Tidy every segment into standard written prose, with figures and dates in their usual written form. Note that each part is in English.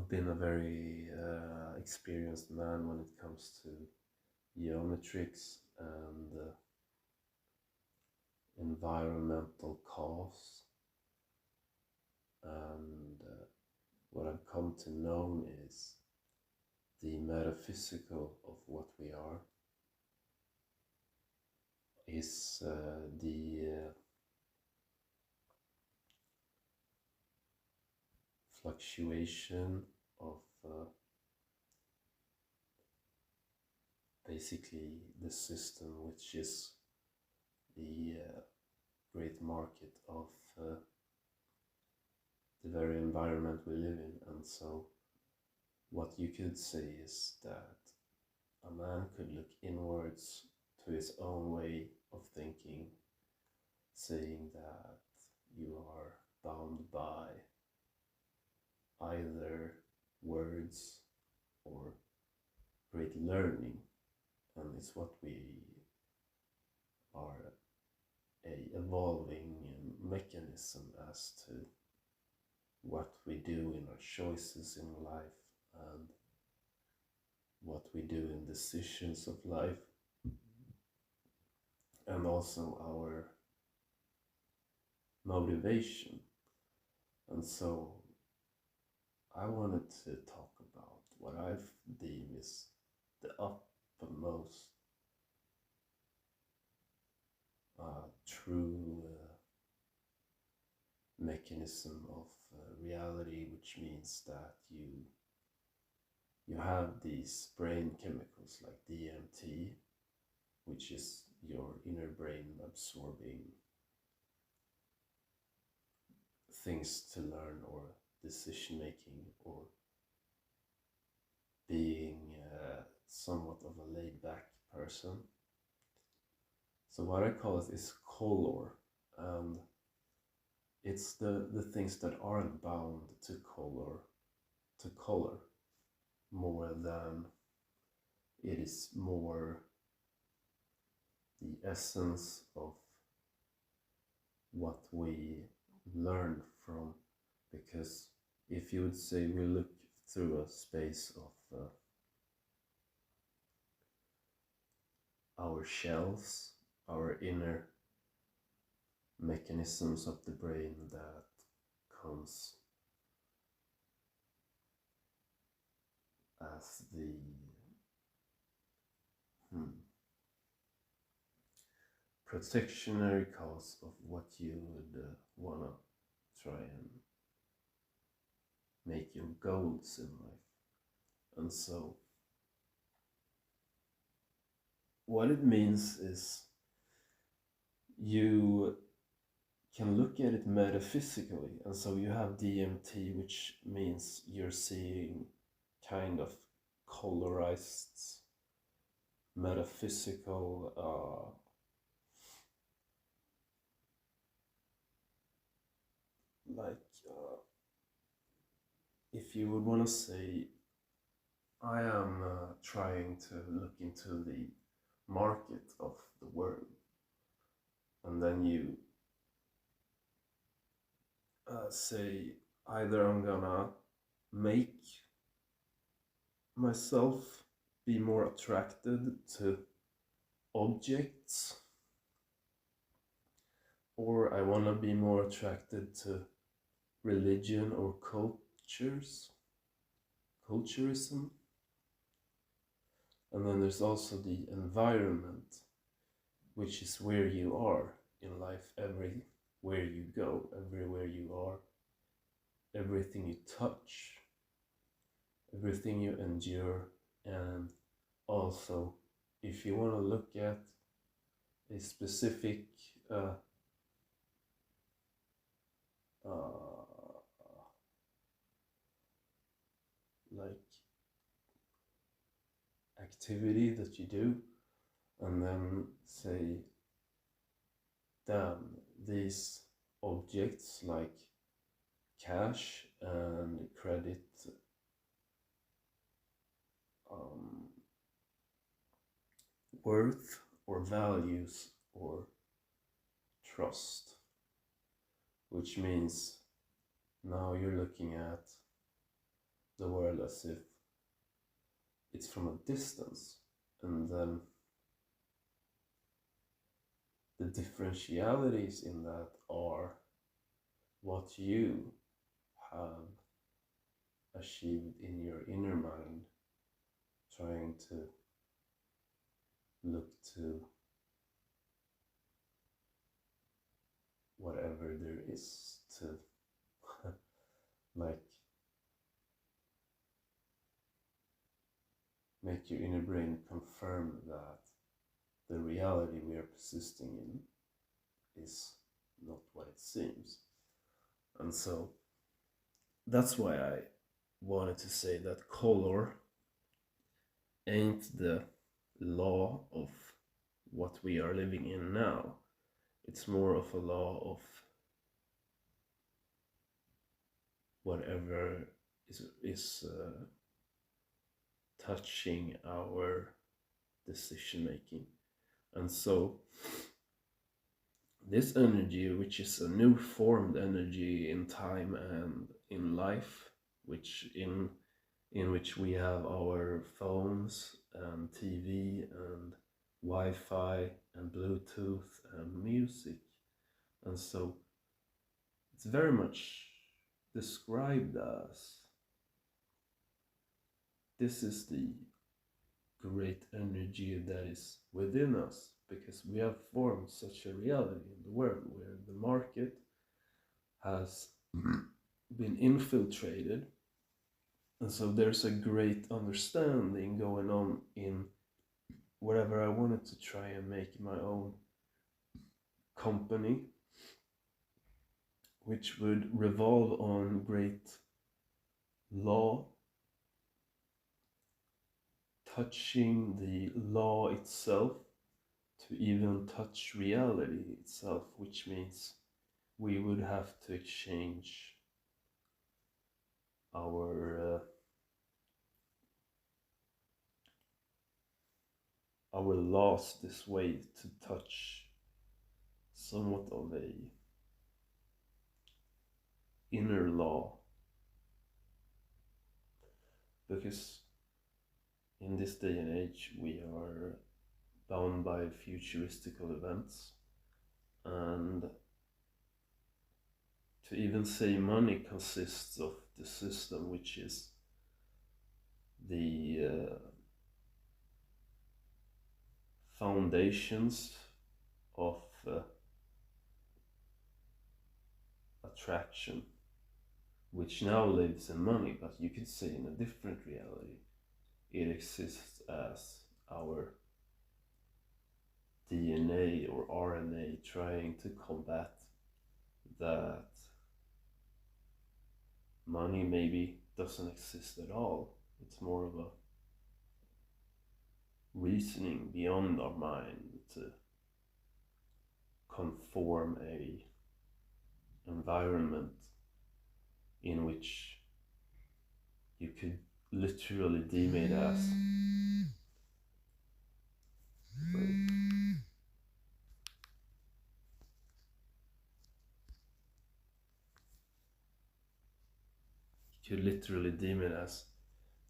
I've been a very experienced man when it comes to geometrics and environmental cause, and what I've come to know is the metaphysical of what we are is the fluctuation of basically the system, which is the great market of the very environment we live in. And so what you could say is that a man could look inwards to his own way of thinking, saying that you are bound by either words or great learning, and it's what we are a evolving mechanism as to what we do in our choices in life and what we do in decisions of life, and also our motivation. And so I wanted to talk about what I deem is the uppermost true mechanism of reality, which means that you have these brain chemicals like DMT, which is your inner brain absorbing things to learn or decision making or being somewhat of a laid back person. So what I call it is color, and it's the things that aren't bound to color more than it is more the essence of what we learn from. Because if you would say we look through a space of our shells, our inner mechanisms of the brain that comes as the protectionary cause of what you would wanna try and make your goals in life. And so what it means is you can look at it metaphysically, and so you have DMT, which means you're seeing kind of colorized metaphysical if you would want to say, I am trying to look into the market of the world, and then you say, either I'm gonna make myself be more attracted to objects, or I want to be more attracted to religion or culturism. And then there's also the environment, which is where you are in life, everywhere you go, everywhere you are, everything you touch, everything you endure. And also, if you want to look at a specific like activity that you do, and then say, damn, these objects like cash and credit worth or values or trust, which means now you're looking at the world as if it's from a distance, and then the differentialities in that are what you have achieved in your inner mind, trying to look to whatever there is to like make your inner brain confirm that the reality we are persisting in is not what it seems. And so that's why I wanted to say that color ain't the law of what we are living in now. It's more of a law of whatever is touching our decision making. And so this energy, which is a new formed energy in time and in life, which in which we have our phones and TV and Wi-Fi and Bluetooth and music. And so it's very much described as this is the great energy that is within us, because we have formed such a reality in the world where the market has been infiltrated. And so there's a great understanding going on in whatever I wanted to try and make my own company, which would revolve on great law, touching the law itself to even touch reality itself, which means we would have to exchange our laws this way to touch somewhat of a inner law, because in this day and age we are bound by futuristical events, and to even say money consists of the system, which is the foundations of attraction, which now lives in money, but you could say in a different reality it exists as our DNA or RNA trying to combat that money maybe doesn't exist at all. It's more of a reasoning beyond our mind to conform a environment in which you could literally deem it as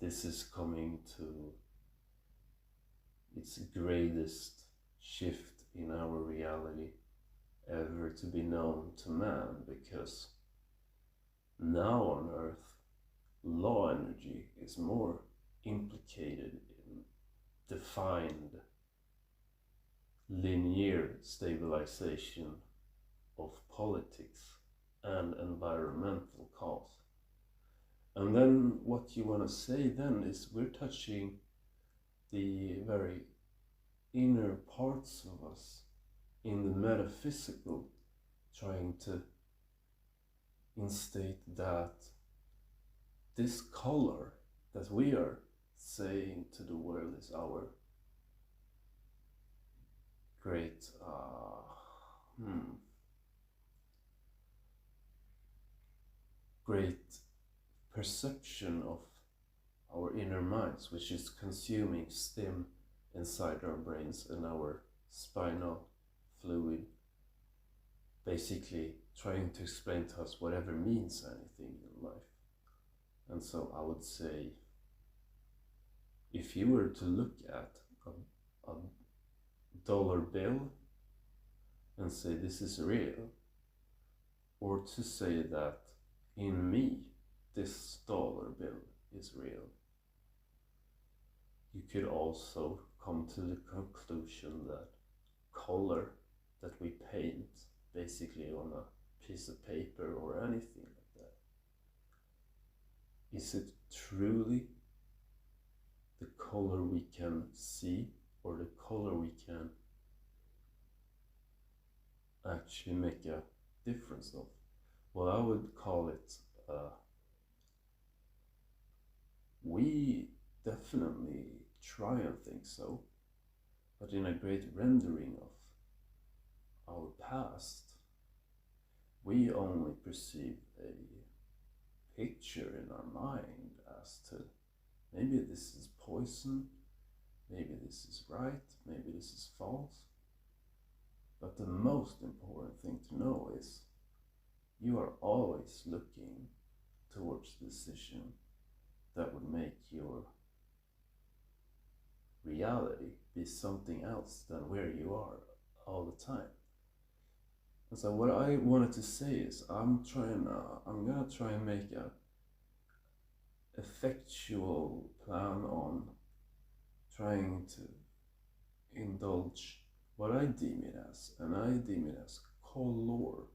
this is coming to its greatest shift in our reality ever to be known to man, because now on Earth, law energy is more implicated in defined linear stabilization of politics and environmental cause. And then what you want to say then is we're touching the very inner parts of us in the metaphysical, trying to instate that this color that we are saying to the world is our great great perception of our inner minds, which is consuming stim inside our brains and our spinal fluid, basically trying to explain to us whatever means anything in life. And so I would say, if you were to look at a dollar bill and say this is real, or to say that in me this dollar bill is real, you could also come to the conclusion that color that we paint basically on a piece of paper or anything like that, is it truly the color we can see, or the color we can actually make a difference of? Well, I would call it, we definitely try and think so, but in a great rendering of our past, we only perceive a picture in our mind as to maybe this is poison, maybe this is right, maybe this is false. But the most important thing to know is you are always looking towards the decision that would make your reality be something else than where you are all the time. And so what I wanted to say is I'm gonna try and make a effectual plan on trying to indulge what I deem it as, and I deem it as color,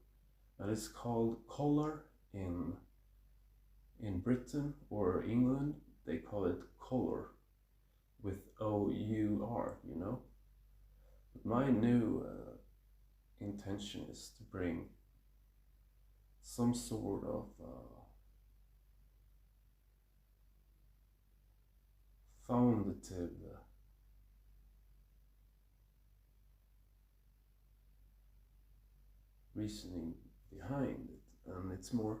and it's called color in Britain or England. They call it color with O-U-R, you know. But my new intention is to bring some sort of foundative reasoning behind it, and it's more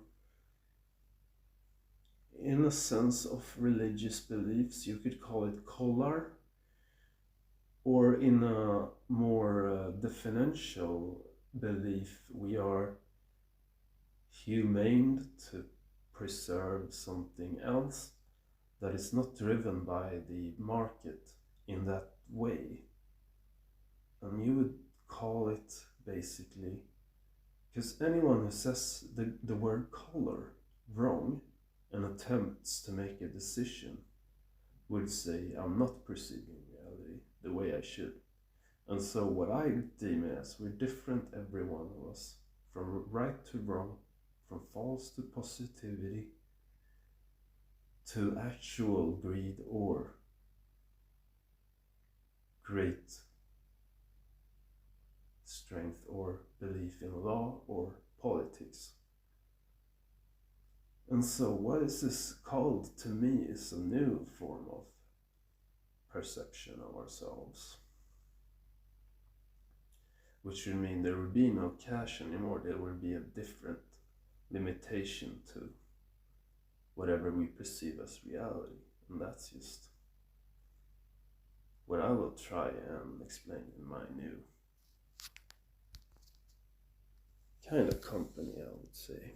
in a sense of religious beliefs. You could call it kolar, or in a more definitional belief, we are humane to preserve something else that is not driven by the market in that way. And you would call it basically, because anyone who says the word color wrong and attempts to make a decision would say, I'm not perceiving reality the way I should. And so what I deem as, we're different, every one of us, from right to wrong, from false to positivity, to actual greed or great strength or belief in law or politics. And so what is this called to me is a new form of perception of ourselves, which would mean there would be no cash anymore. There would be a different limitation to whatever we perceive as reality. And that's just what I will try and explain in my new kind of company, I would say.